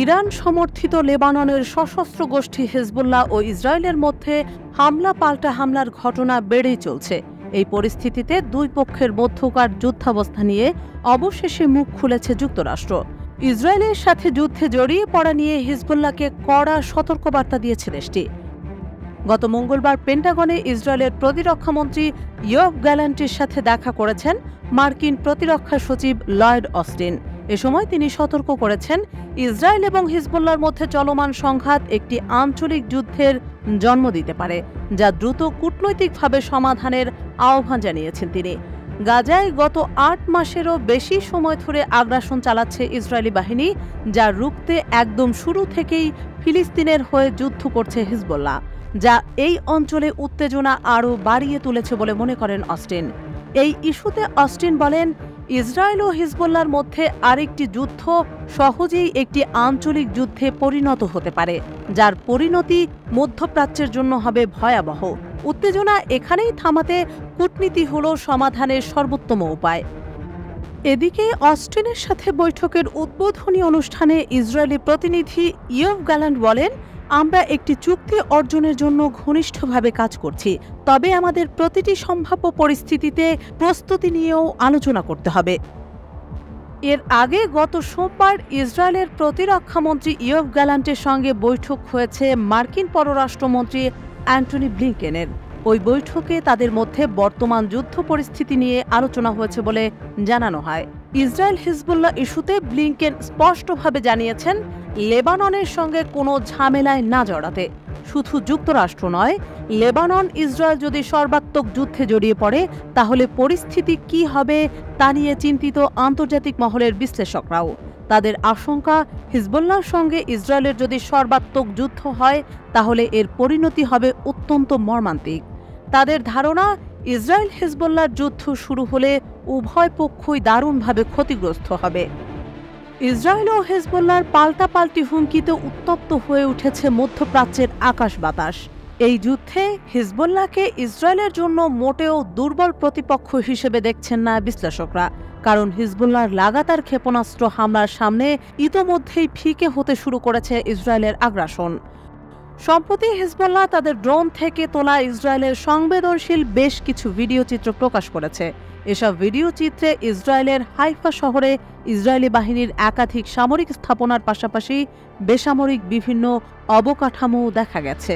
Iran সমর্থিত লেবাননের সশস্ত্র গোষ্ঠী হিজবুল্লাহ ও ইসরায়েলের মধ্যে হামলা পাল্টা হামলার ঘটনা বেড়েই চলছে। এই পরিস্থিতিতে দুই পক্ষের মধ্যকার যুদ্ধাবস্থা নিয়ে অবশেষে মুখ খুলেছে যুক্তরাষ্ট্র। ইসরায়েলের সাথে যুদ্ধে জড়িয়ে পড়া নিয়ে হিজবুল্লাহকে কড়া সতর্কবার্তা দিয়েছে দেশটি। গত মঙ্গলবার পেন্টাগনে ইসরায়েলের প্রতিরক্ষামন্ত্রী ইয়োভ গ্যালান্টের সাথে দেখা করেছেন মার্কিন প্রতিরক্ষা সচিব লয়েড অস্টিন। এ সময় তিনি সতর্ক করেছেন, ইসরায়েল এবং হিজবুল্লাহর মধ্যে চলমান সংঘাত একটি আঞ্চলিক যুদ্ধের জন্ম দিতে পারে, যা দ্রুত কূটনৈতিকভাবে সমাধানের আহ্বান জানিয়েছেন তিনি। গাজায় গত ৮ মাসেরও বেশি সময় ধরে আগ্রাসন চালাচ্ছে ইসরায়েলি বাহিনী, যা রুখতে একদম শুরু থেকেই ফিলিস্তিনের হয়ে যুদ্ধ করছে হিজবুল্লাহ, যা এই অঞ্চলে উত্তেজনা আরও বাড়িয়ে তুলেছে বলে মনে করেন অস্টিন। এই ইস্যুতে অস্টিন বলেন, ইসরায়েল ও হিজবুল্লাহর মধ্যে আরেকটি যুদ্ধ সহজেই একটি আঞ্চলিক যুদ্ধে পরিণত হতে পারে, যার পরিণতি মধ্যপ্রাচ্যের জন্য হবে ভয়াবহ। উত্তেজনা এখানেই থামাতে কূটনীতি হল সমাধানের সর্বোত্তম উপায়। এদিকে অস্টিনের সাথে বৈঠকের উদ্বোধনী অনুষ্ঠানে ইসরায়েলি প্রতিনিধি ইয়োভ গ্যালান্ট বলেন, আমরা একটি চুক্তি অর্জনের জন্য ঘনিষ্ঠভাবে কাজ করছি, তবে আমাদের প্রতিটি সম্ভাব্য পরিস্থিতিতে প্রস্তুতি নিয়েও আলোচনা করতে হবে। এর আগে গত সোমবার ইসরায়েলের প্রতিরক্ষামন্ত্রী ইয়োভ গ্যালান্টের সঙ্গে বৈঠক হয়েছে মার্কিন পররাষ্ট্রমন্ত্রী অ্যান্টনি ব্লিংকেনের। ওই বৈঠকে তাদের মধ্যে বর্তমান যুদ্ধ পরিস্থিতি নিয়ে আলোচনা হয়েছে বলে জানানো হয়। ইসরায়েল হিজবুল্লাহ ইস্যুতে ব্লিংকেন স্পষ্টভাবে জানিয়েছেন, লেবাননের সঙ্গে কোনো ঝামেলায় না জড়াতে। শুধু যুক্তরাষ্ট্র নয়, লেবানন ইসরায়েল যদি সর্বাত্মক যুদ্ধে জড়িয়ে পড়ে তাহলে পরিস্থিতি কী হবে তা নিয়ে চিন্তিত আন্তর্জাতিক মহলের বিশ্লেষকরাও। তাদের আশঙ্কা, হিজবুল্লাহর সঙ্গে ইসরায়েলের যদি সর্বাত্মক যুদ্ধ হয় তাহলে এর পরিণতি হবে অত্যন্ত মর্মান্তিক। তাদের ধারণা, ইসরায়েল হিজবুল্লাহর যুদ্ধ শুরু হলে উভয় পক্ষই দারুণভাবে ক্ষতিগ্রস্ত হবে। ইসরায়েল ও হিজবুল্লাহর পাল্টাপাল্টি হুমকিতে উত্তপ্ত হয়ে উঠেছে মধ্যপ্রাচ্যের আকাশ বাতাস। এই যুদ্ধে হিজবুল্লাহকে ইসরায়েলের জন্য মোটেও দুর্বল প্রতিপক্ষ হিসেবে দেখছেন না বিশ্লেষকরা, কারণ হিজবুল্লাহর লাগাতার ক্ষেপণাস্ত্র হামলার সামনে ইতোমধ্যেই ফিকে হতে শুরু করেছে ইসরায়েলের আগ্রাসন। সম্প্রতি হিজবুল্লাহ তাদের ড্রোন থেকে তোলা ইসরায়েলের সংবেদনশীল বেশ কিছু ভিডিও চিত্র প্রকাশ করেছে। এসব ভিডিও চিত্রে ইসরায়েলের হাইফা শহরে ইসরায়েলি বাহিনীর একাধিক সামরিক স্থাপনার পাশাপাশি বেসামরিক বিভিন্ন অবকাঠামোও দেখা গেছে।